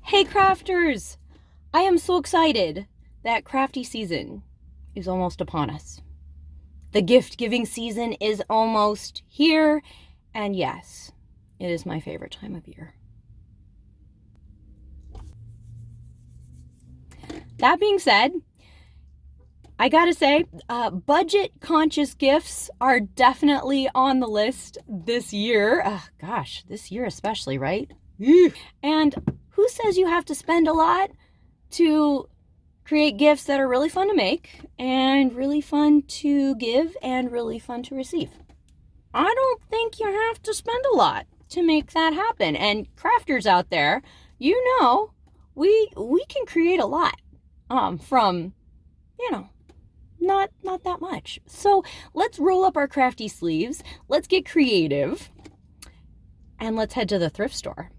Hey crafters! I am so excited that crafty season is almost upon us. The gift giving season is almost here, and yes, it is my favorite time of year. That being said, I gotta say, budget conscious gifts are definitely on the list this year. Gosh, this year especially, right? And who says you have to spend a lot to create gifts that are really fun to make and really fun to give and really fun to receive? I don't think you have to spend a lot to make that happen. And crafters out there, you know, we can create a lot from, not that much. So let's roll up our crafty sleeves, let's get creative, and let's head to the thrift store.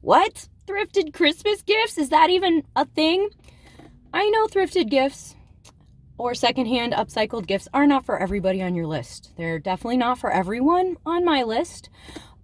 What? Thrifted Christmas gifts? Is that even a thing? I know thrifted gifts or secondhand upcycled gifts are not for everybody on your list. They're definitely not for everyone on my list,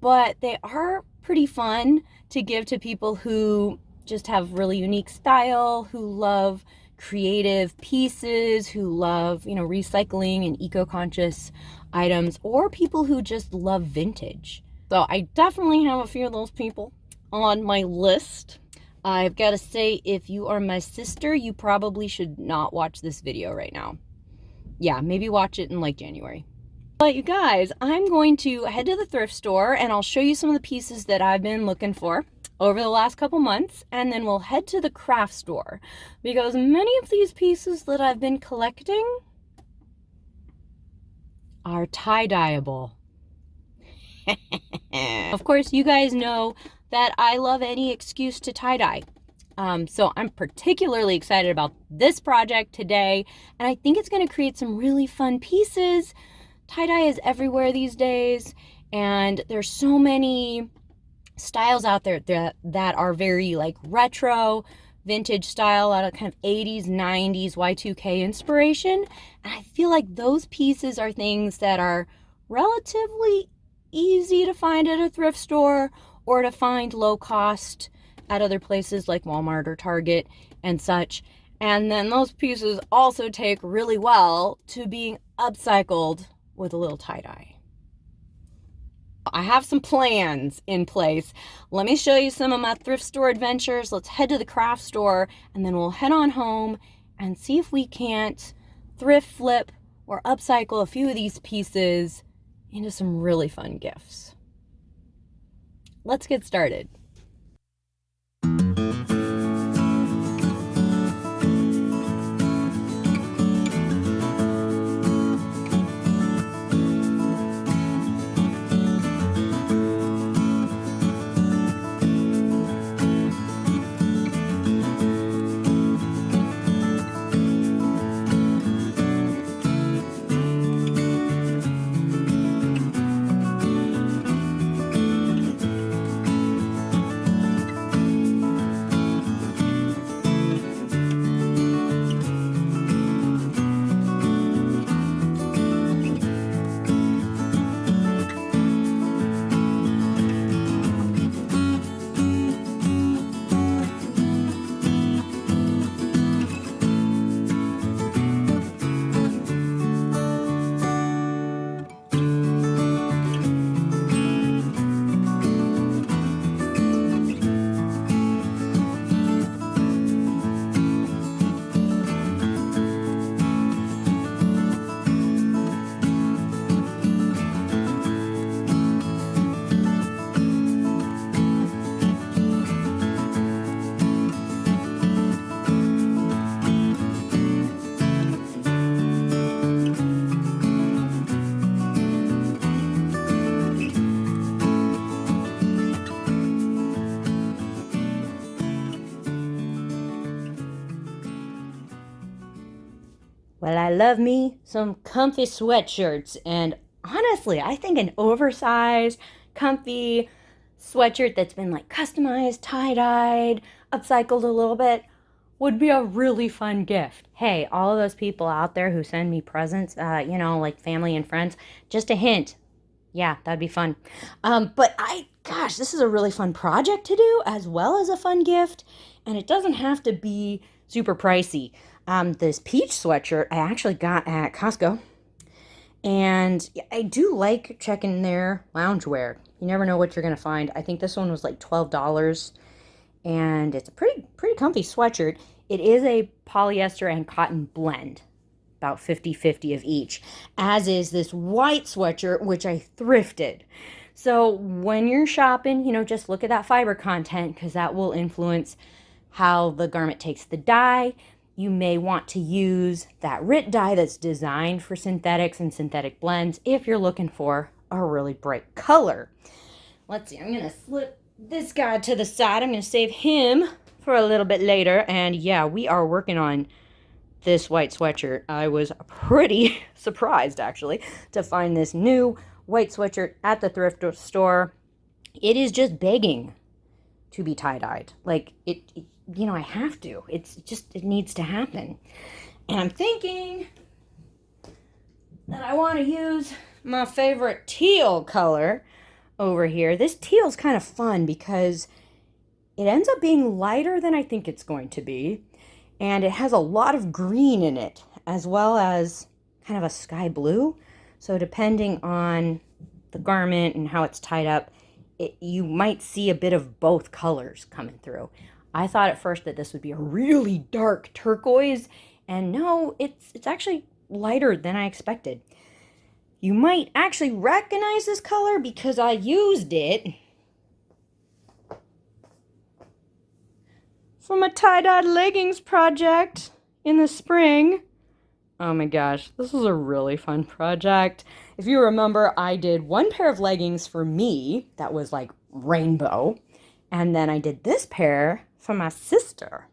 but they are pretty fun to give to people who just have really unique style, who love creative pieces, who love, recycling and eco-conscious items, or people who just love vintage. So I definitely have a few of those people on my list. I've got to say, if you are my sister, you probably should not watch this video right now. Yeah, maybe watch it in like January. But you guys, I'm going to head to the thrift store and I'll show you some of the pieces that I've been looking for over the last couple months, and then we'll head to the craft store because many of these pieces that I've been collecting are tie-dyeable. Of course, you guys know that I love any excuse to tie-dye. So I'm particularly excited about this project today, and I think it's going to create some really fun pieces. Tie-dye is everywhere these days, and there's so many styles out there that are very like retro, vintage style, out of kind of 80s, 90s, Y2K inspiration. And I feel like those pieces are things that are relatively easy to find at a thrift store or to find low cost at other places like Walmart or Target and such. And then those pieces also take really well to being upcycled with a little tie-dye. I have some plans in place. Let me show you some of my thrift store adventures. Let's head to the craft store and then we'll head on home and see if we can't thrift flip or upcycle a few of these pieces into some really fun gifts. Let's get started. Well, I love me some comfy sweatshirts, and honestly, I think an oversized, comfy sweatshirt that's been like customized, tie-dyed, upcycled a little bit would be a really fun gift. Hey, all of those people out there who send me presents, like family and friends, just a hint. Yeah, that'd be fun. But gosh, this is a really fun project to do as well as a fun gift. And it doesn't have to be super pricey. This peach sweatshirt I actually got at Costco. And I do like checking their loungewear. You never know what you're going to find. I think this one was like $12. And it's a pretty comfy sweatshirt. It is a polyester and cotton blend, about 50-50 of each, as is this white sweatshirt, which I thrifted. So when you're shopping, just look at that fiber content, because that will influence how the garment takes the dye. You may want to use that RIT dye that's designed for synthetics and synthetic blends if you're looking for a really bright color. Let's see, I'm going to slip this guy to the side. I'm going to save him for a little bit later. And yeah, we are working on this white sweatshirt. I was pretty surprised, actually, to find this new white sweatshirt at the thrift store. It is just begging to be tie-dyed. Like, I have to. It needs to happen. And I'm thinking that I want to use my favorite teal color over here. This teal is kind of fun because it ends up being lighter than I think it's going to be. And it has a lot of green in it, as well as kind of a sky blue. So depending on the garment and how it's tied up, you might see a bit of both colors coming through. I thought at first that this would be a really dark turquoise, and no, it's actually lighter than I expected. You might actually recognize this color because I used it from a tie-dyed leggings project in the spring. Oh my gosh, this was a really fun project. If you remember, I did one pair of leggings for me that was like rainbow, and then I did this pair for my sister.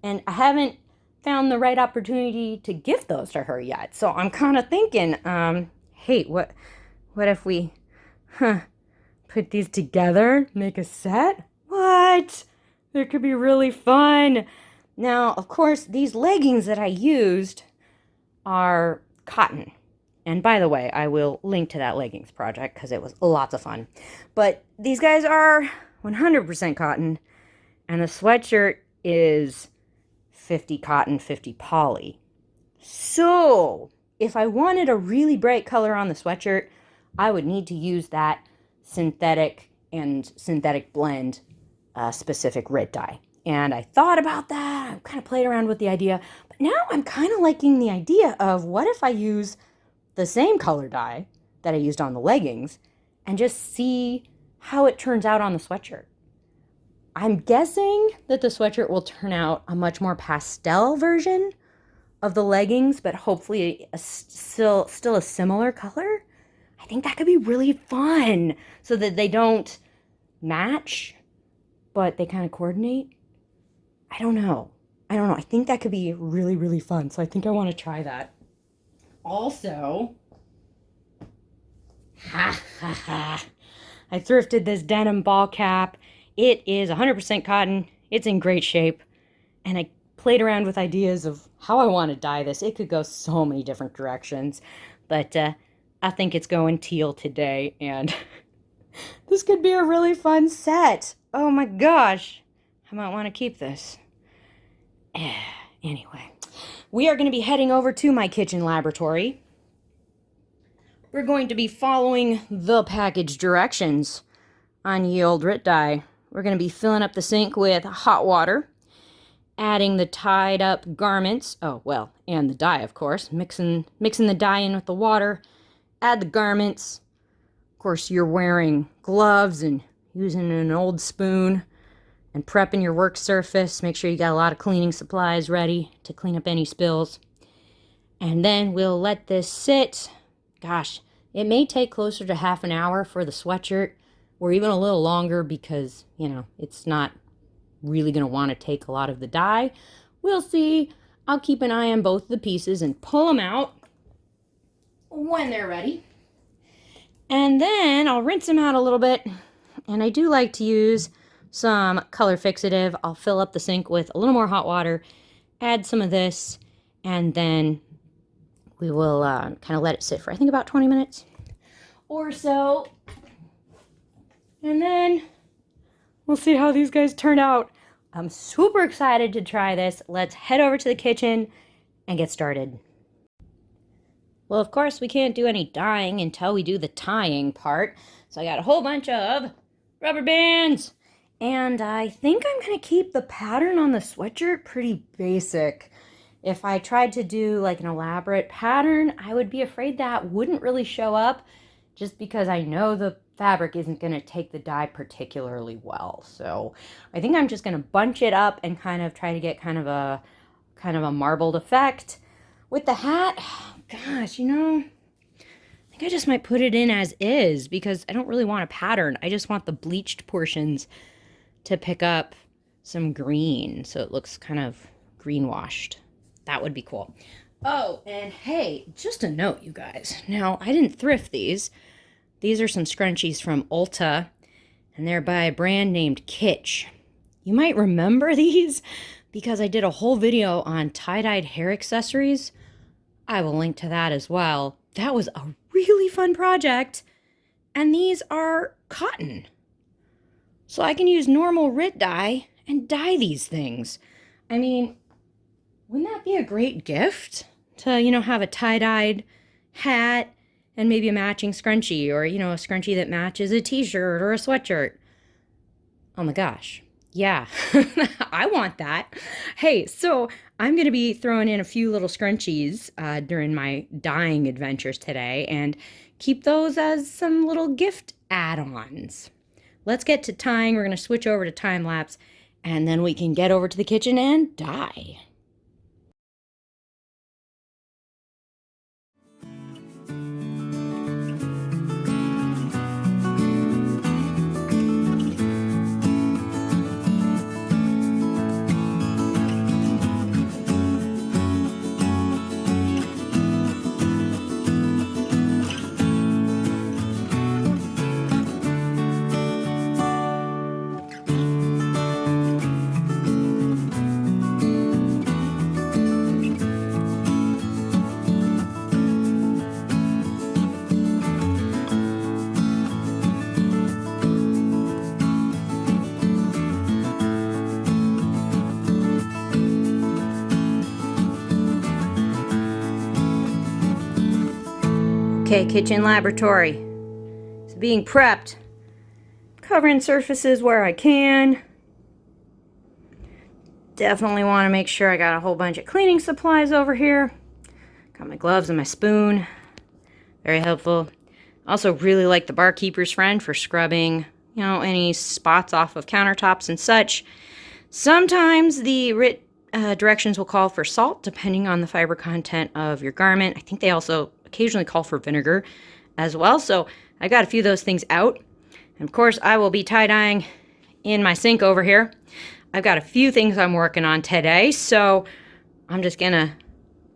And I haven't found the right opportunity to gift those to her yet. So I'm kind of thinking, hey, what if we put these together, make a set? What? It could be really fun. Now, of course, these leggings that I used are cotton. And by the way, I will link to that leggings project because it was lots of fun. But these guys are 100% cotton, and the sweatshirt is 50 cotton, 50 poly. So if I wanted a really bright color on the sweatshirt, I would need to use that synthetic and synthetic blend specific RIT dye. And I thought about that. I kind of played around with the idea. But now I'm kind of liking the idea of what if I use the same color dye that I used on the leggings and just see how it turns out on the sweatshirt. I'm guessing that the sweatshirt will turn out a much more pastel version of the leggings, but hopefully still a similar color. I think that could be really fun so that they don't match, but they kind of coordinate. I don't know. I think that could be really, really fun. So I think I want to try that. Also, I thrifted this denim ball cap. It is 100% cotton. It's in great shape. And I played around with ideas of how I want to dye this. It could go so many different directions. But I think it's going teal today. And this could be a really fun set. Oh my gosh. I might want to keep this. Anyway, we are going to be heading over to my kitchen laboratory. We're going to be following the package directions on Ye Olde RIT dye. We're going to be filling up the sink with hot water, adding the tied up garments, and the dye, of course, mixing the dye in with the water, add the garments. Of course, you're wearing gloves and using an old spoon and prepping your work surface. Make sure you got a lot of cleaning supplies ready to clean up any spills. And then we'll let this sit. Gosh, it may take closer to half an hour for the sweatshirt, or even a little longer because, it's not really going to want to take a lot of the dye. We'll see. I'll keep an eye on both the pieces and pull them out when they're ready. And then I'll rinse them out a little bit. And I do like to use some color fixative. I'll fill up the sink with a little more hot water, add some of this, and then we will kind of let it sit for, I think, about 20 minutes. or so. And then we'll see how these guys turn out. I'm super excited to try this. Let's head over to the kitchen and get started. Well, of course, we can't do any dyeing until we do the tying part. So I got a whole bunch of rubber bands. And I think I'm going to keep the pattern on the sweatshirt pretty basic. If I tried to do like an elaborate pattern, I would be afraid that wouldn't really show up just because I know the fabric isn't going to take the dye particularly well. So I think I'm just going to bunch it up and kind of try to get kind of a marbled effect. With the hat, gosh, you know, I think I just might put it in as is because I don't really want a pattern. I just want the bleached portions to pick up some green so it looks kind of green washed. That would be cool. Oh, and hey, just a note, you guys. Now, I didn't thrift these. These are some scrunchies from Ulta, and they're by a brand named Kitsch. You might remember these because I did a whole video on tie-dyed hair accessories. I will link to that as well. That was a really fun project, and these are cotton. So I can use normal RIT dye and dye these things. I mean, wouldn't that be a great gift to, you know, have a tie-dyed hat and maybe a matching scrunchie, or, you know, a scrunchie that matches a t-shirt or a sweatshirt? Oh my gosh. Yeah, I want that. Hey, so I'm going to be throwing in a few little scrunchies during my dyeing adventures today and keep those as some little gift add-ons. Let's get to tying. We're going to switch over to time lapse, and then we can get over to the kitchen and dye. Okay, kitchen laboratory. It's being prepped. Covering surfaces where I can. Definitely want to make sure I got a whole bunch of cleaning supplies over here. Got my gloves and my spoon. Very helpful. Also really like the barkeeper's friend for scrubbing, you know, any spots off of countertops and such. Sometimes the writ directions will call for salt depending on the fiber content of your garment. I think they also occasionally call for vinegar as well. So I got a few of those things out. And of course, I will be tie-dyeing in my sink over here. I've got a few things I'm working on today, so I'm just gonna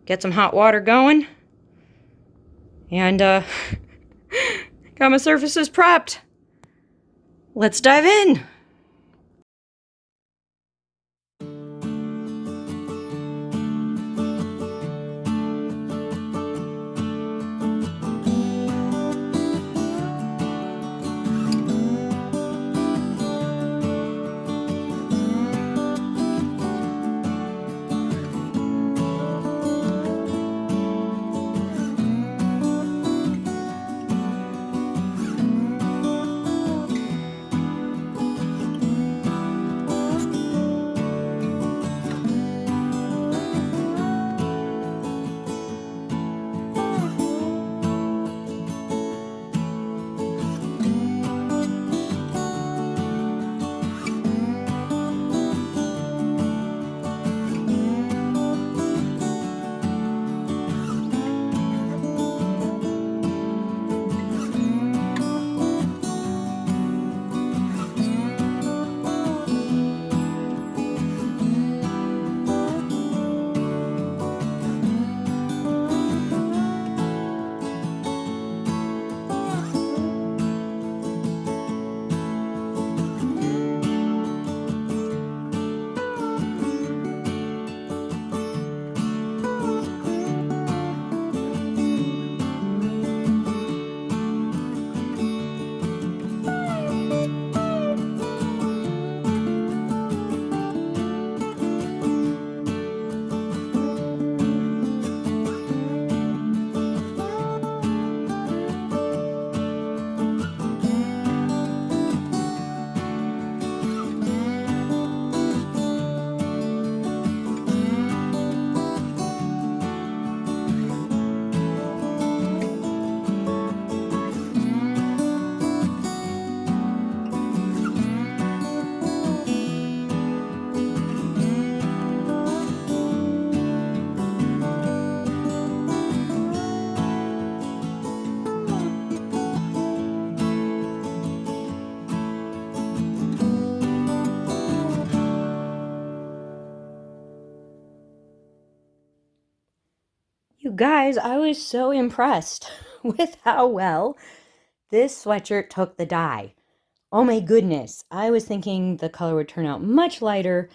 get some hot water going. And got my surfaces prepped. Let's dive in. Guys, I was so impressed with how well this sweatshirt took the dye. Oh my goodness. I was thinking the color would turn out much lighter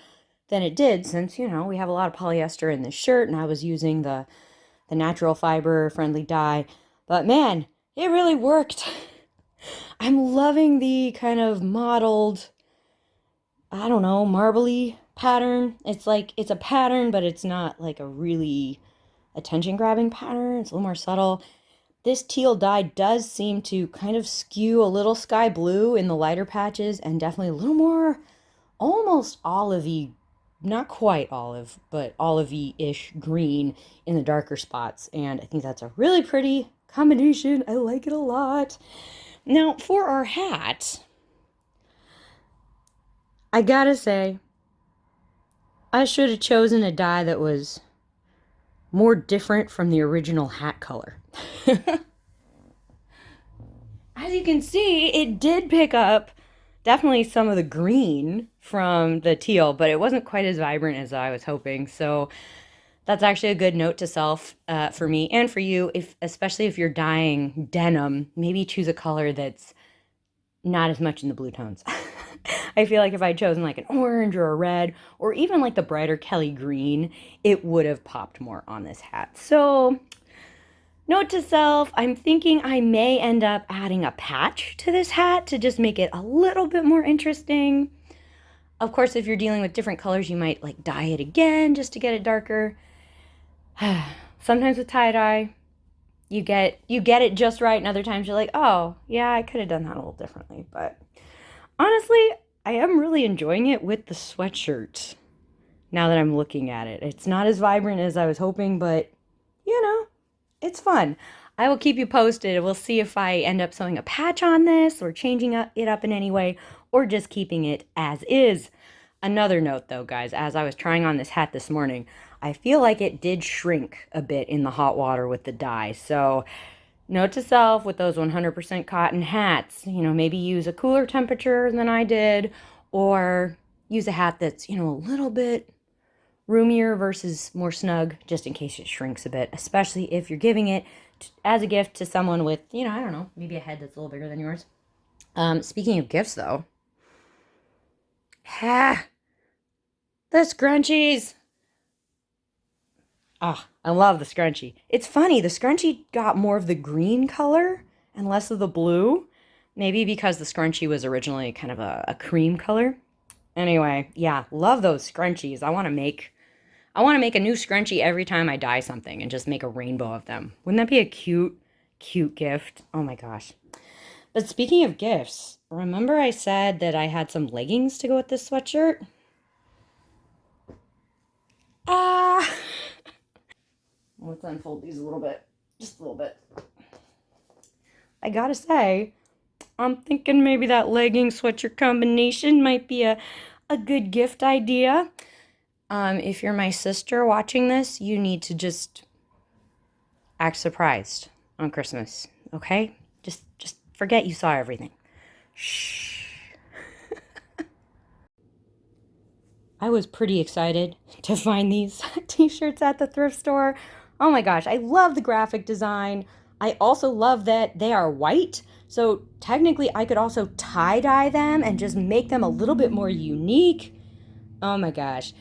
than it did since, we have a lot of polyester in this shirt and I was using the natural fiber friendly dye. But man, it really worked. I'm loving the kind of mottled, I don't know, marbly pattern. It's like it's a pattern, but it's not like a really attention grabbing pattern. It's a little more subtle. This teal dye does seem to kind of skew a little sky blue in the lighter patches and definitely a little more almost olivey, not quite olive, but olivey-ish green in the darker spots. And I think that's a really pretty combination. I like it a lot. Now, for our hat, I gotta say, I should have chosen a dye that was more different from the original hat color. As you can see, it did pick up definitely some of the green from the teal, but it wasn't quite as vibrant as I was hoping. So that's actually a good note to self for me and for you, especially if you're dyeing denim, maybe choose a color that's not as much in the blue tones. I feel like if I'd chosen like an orange or a red or even like the brighter Kelly green, it would have popped more on this hat. So note to self, I'm thinking I may end up adding a patch to this hat to just make it a little bit more interesting. Of course, if you're dealing with different colors, you might like dye it again just to get it darker. Sometimes with tie-dye, you get it just right, and other times you're like, oh, yeah, I could have done that a little differently. But honestly, I am really enjoying it with the sweatshirt now that I'm looking at it. It's not as vibrant as I was hoping, but it's fun. I will keep you posted. We'll see if I end up sewing a patch on this or changing it up in any way or just keeping it as is. Another note though, guys, as I was trying on this hat this morning, I feel like it did shrink a bit in the hot water with the dye. So note to self with those 100% cotton hats, maybe use a cooler temperature than I did or use a hat that's, a little bit roomier versus more snug, just in case it shrinks a bit, especially if you're giving it as a gift to someone with, I don't know, maybe a head that's a little bigger than yours. Speaking of gifts, though, the scrunchies. Ah, I love the scrunchie. It's funny, the scrunchie got more of the green color and less of the blue, maybe because the scrunchie was originally kind of a cream color. Anyway, yeah, love those scrunchies. I want to make a new scrunchie every time I dye something and just make a rainbow of them. Wouldn't that be a cute, cute gift? Oh my gosh. But speaking of gifts, remember I said that I had some leggings to go with this sweatshirt? Ah! Let's unfold these a little bit. Just a little bit. I gotta say, I'm thinking maybe that legging sweatshirt combination might be a good gift idea. If you're my sister watching this, you need to just act surprised on Christmas, okay? Just forget you saw everything. Shh. I was pretty excited to find these t-shirts at the thrift store. Oh my gosh, I love the graphic design. I also love that they are white. So technically I could also tie-dye them and just make them a little bit more unique. Oh my gosh.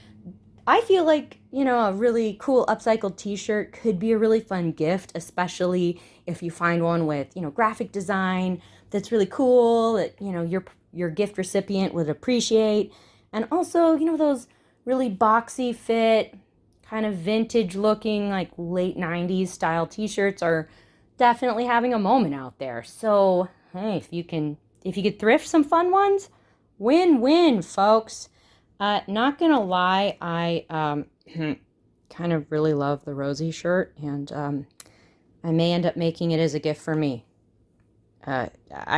I feel like, a really cool upcycled t-shirt could be a really fun gift, especially if you find one with, graphic design that's really cool that, your gift recipient would appreciate. And also, those really boxy fit, kind of vintage looking, like late 90s style t-shirts are definitely having a moment out there. So, hey, if you could thrift some fun ones, win-win, folks. Not gonna lie, I kind of really love the Rosie shirt, and I may end up making it as a gift for me. I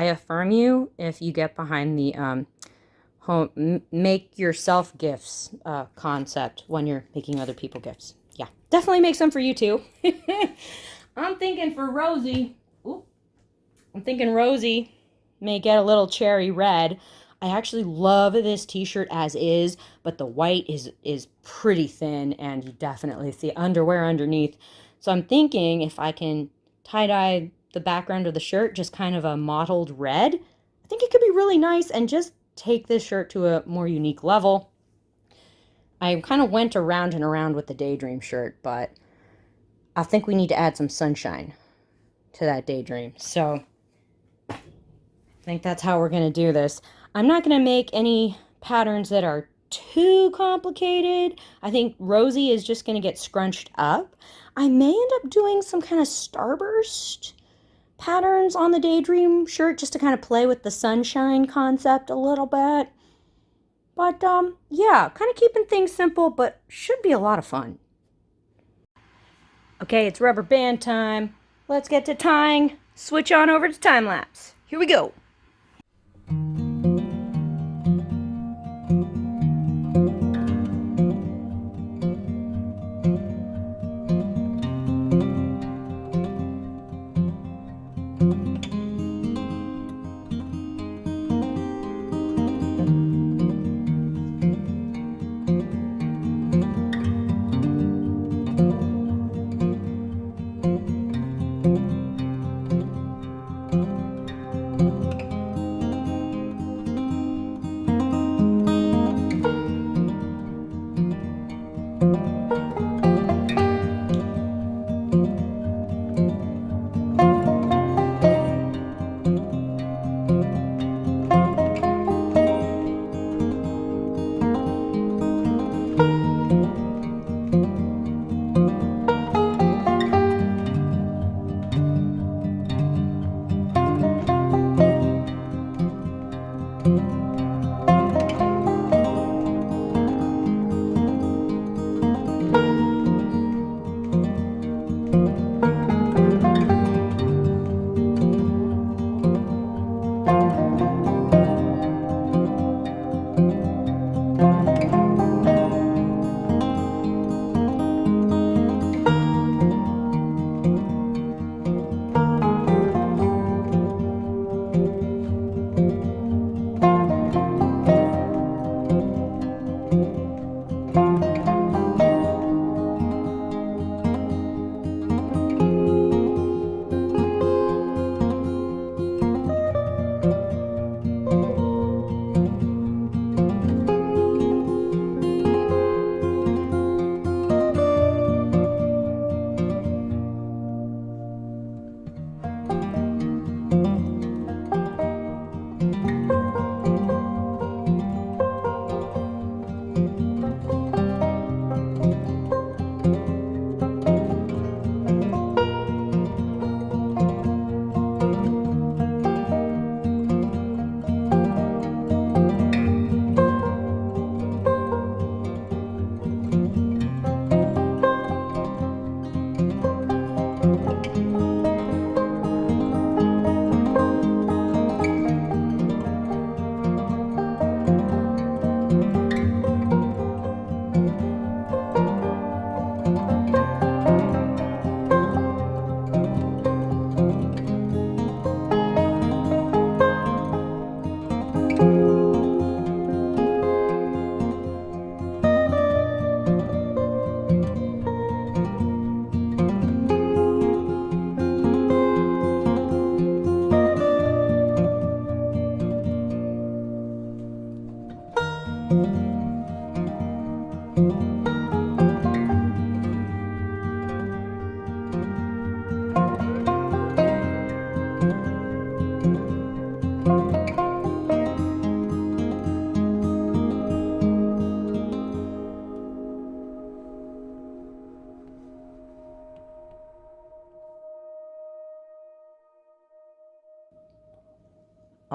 affirm you if you get behind the make yourself gifts concept when you're making other people gifts. Yeah, definitely make some for you too. I'm thinking for Rosie. Ooh, I'm thinking Rosie may get a little cherry red. I actually love this t-shirt as is, but the white is pretty thin and you definitely see underwear underneath. So I'm thinking if I can tie-dye the background of the shirt just kind of a mottled red, I think it could be really nice and just take this shirt to a more unique level. I kind of went around and around with the Daydream shirt, but I think we need to add some sunshine to that Daydream. So I think that's how we're going to do this. I'm not going to make any patterns that are too complicated. I think Rosie is just going to get scrunched up. I may end up doing some kind of starburst patterns on the Daydream shirt just to kind of play with the sunshine concept a little bit. But yeah, kind of keeping things simple, but should be a lot of fun. Okay, it's rubber band time. Let's get to tying. Switch on over to time lapse. Here we go.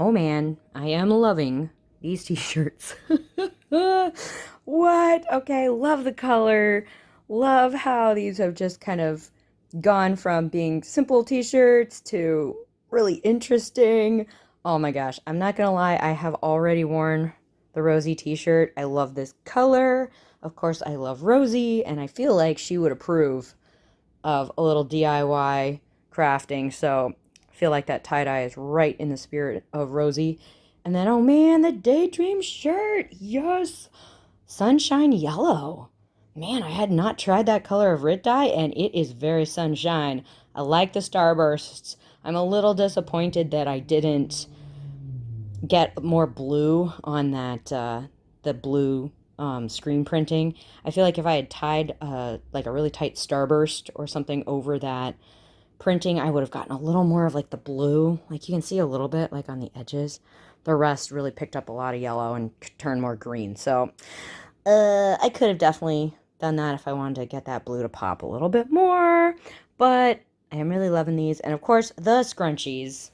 Oh man, I am loving these t-shirts. What? Okay, love the color. Love how these have just kind of gone from being simple t-shirts to really interesting. Oh my gosh, I'm not gonna lie, I have already worn the Rosie t-shirt. I love this color. Of course, I love Rosie, and I feel like she would approve of a little DIY crafting. So I feel like that tie-dye is right in the spirit of Rosie. And then, oh man, the Daydream shirt. Yes. Sunshine yellow. Man, I had not tried that color of Rit dye, and it is very sunshine. I like the starbursts. I'm a little disappointed that I didn't get more blue on that, the blue screen printing. I feel like if I had tied like a really tight starburst or something over that printing, I would have gotten a little more of like the blue. Like you can see a little bit like on the edges. The rest really picked up a lot of yellow and turned more green. So I could have definitely done that if I wanted to get that blue to pop a little bit more. But I am really loving these. And of course, the scrunchies.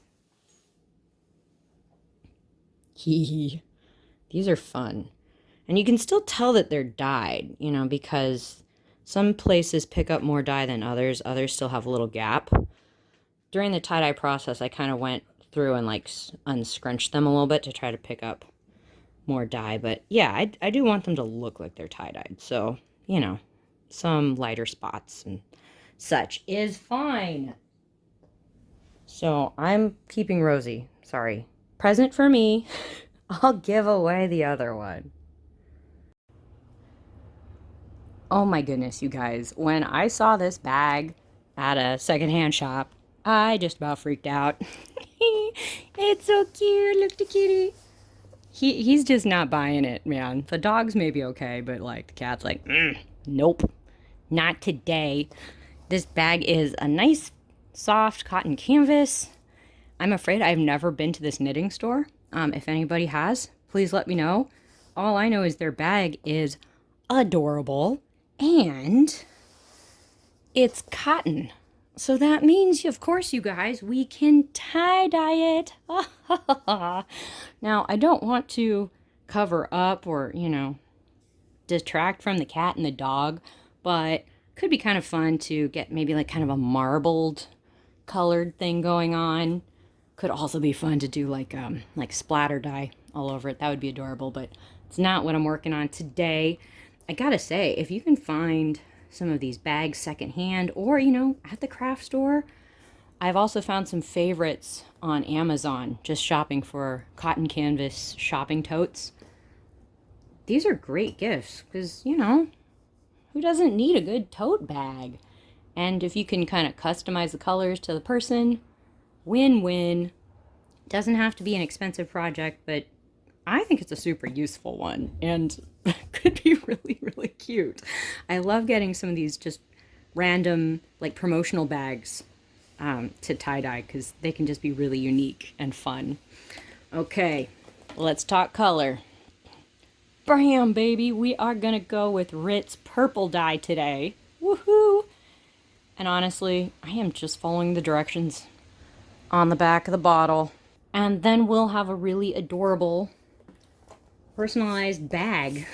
Hee. These are fun. And you can still tell that they're dyed, you know, because some places pick up more dye than others. Others still have a little gap. During the tie-dye process, I kind of went through and like unscrunched them a little bit to try to pick up more dye. But yeah, I do want them to look like they're tie-dyed. So, you know, some lighter spots and such is fine. So I'm keeping Rosie. Sorry. Present for me. I'll give away the other one. Oh my goodness, you guys. When I saw this bag at a secondhand shop, I just about freaked out. It's so cute. Look at the kitty. He's just not buying it, man. The dogs may be okay, but like the cat's like, nope, not today. This bag is a nice, soft cotton canvas. I'm afraid I've never been to this knitting store. If anybody has, please let me know. All I know is their bag is adorable and it's cotton. So that means, of course, you guys, we can tie-dye it. Now, I don't want to cover up or, you know, detract from the cat and the dog, but could be kind of fun to get maybe like kind of a marbled colored thing going on. Could also be fun to do like splatter dye all over it. That would be adorable, but it's not what I'm working on today. I gotta say, if you can find some of these bags secondhand or, you know, at the craft store, I've also found some favorites on Amazon, just shopping for cotton canvas shopping totes. These are great gifts because, you know, who doesn't need a good tote bag? And if you can kind of customize the colors to the person, win-win. Doesn't have to be an expensive project, but I think it's a super useful one and could be really, really cute. I love getting some of these just random, like promotional bags to tie-dye because they can just be really unique and fun. Okay, let's talk color. Bam, baby, we are gonna go with Rit's purple dye today. Woohoo! And honestly, I am just following the directions on the back of the bottle. And then we'll have a really adorable personalized bag.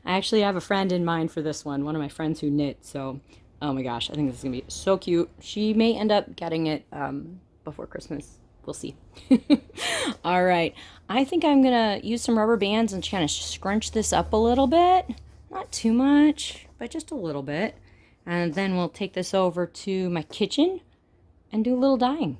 I actually have a friend in mind for this one of my friends who knit, so oh my gosh, I think this is gonna be so cute. She may end up getting it before Christmas. We'll see. All right, I think I'm gonna use some rubber bands and kind of scrunch this up a little bit. Not too much, but just a little bit. And then we'll take this over to my kitchen and do a little dyeing.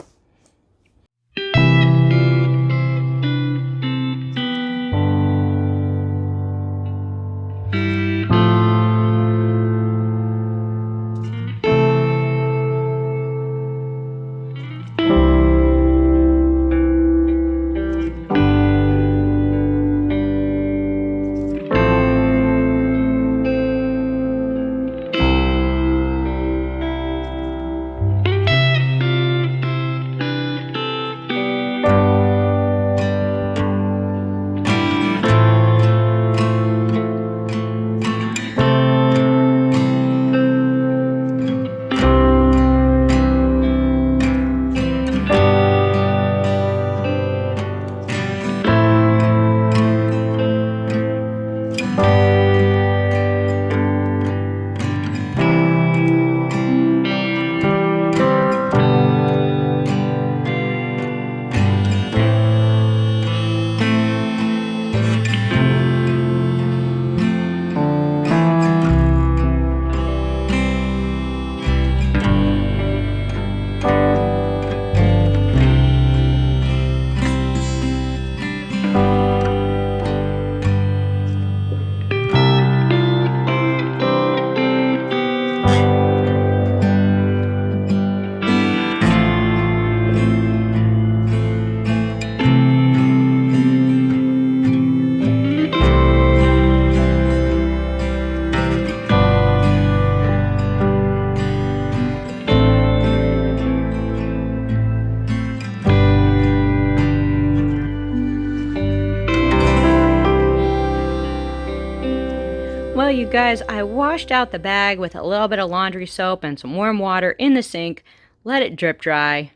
Well, you guys, I washed out the bag with a little bit of laundry soap and some warm water in the sink, let it drip dry,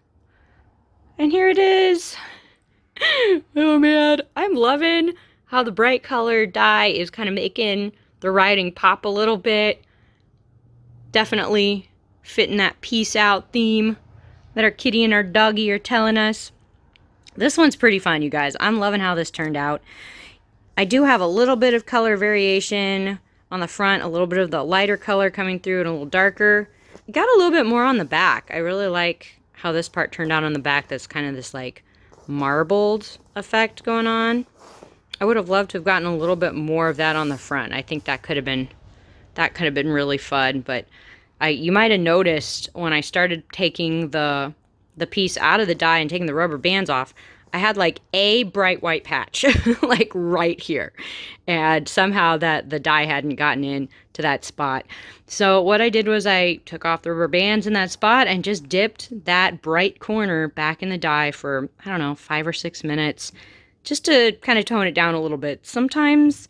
and here it is. Oh man, I'm loving how the bright colored dye is kind of making the writing pop a little bit. Definitely fitting that peace out theme that our kitty and our doggy are telling us. This one's pretty fun, you guys. I'm loving how this turned out. I do have a little bit of color variation on the front, a little bit of the lighter color coming through and a little darker. Got a little bit more on the back. I really like how this part turned out on the back. That's kind of this like marbled effect going on. I would have loved to have gotten a little bit more of that on the front. I think that could have been really fun, but you might have noticed when I started taking the piece out of the die and taking the rubber bands off, I had like a bright white patch like right here, and somehow that the dye hadn't gotten in to that spot. So what I did was I took off the rubber bands in that spot and just dipped that bright corner back in the dye for, I don't know, 5 or 6 minutes, just to kind of tone it down a little bit. Sometimes,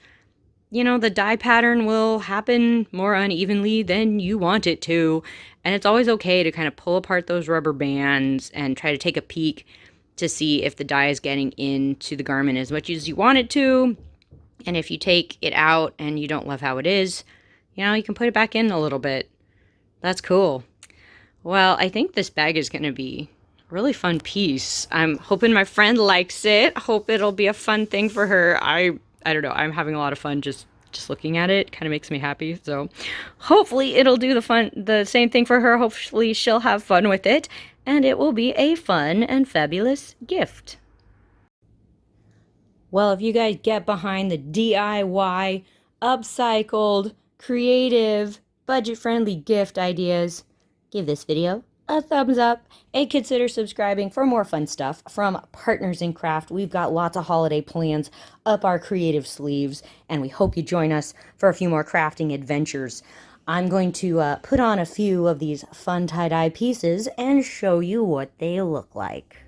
you know, the dye pattern will happen more unevenly than you want it to, and it's always okay to kind of pull apart those rubber bands and try to take a peek to see if the dye is getting into the garment as much as you want it to. And if you take it out and you don't love how it is, you know, you can put it back in a little bit. That's cool. Well, I think this bag is going to be a really fun piece. I'm hoping my friend likes it. Hope it'll be a fun thing for her. I don't know. I'm having a lot of fun just looking at it. Kind of makes me happy. So hopefully it'll do the same thing for her. Hopefully she'll have fun with it, and it will be a fun and fabulous gift. Well, if you guys get behind the DIY, upcycled, creative, budget-friendly gift ideas, give this video a thumbs up and consider subscribing for more fun stuff from Partners in Craft. We've got lots of holiday plans up our creative sleeves, and we hope you join us for a few more crafting adventures. I'm going to put on a few of these fun tie-dye pieces and show you what they look like.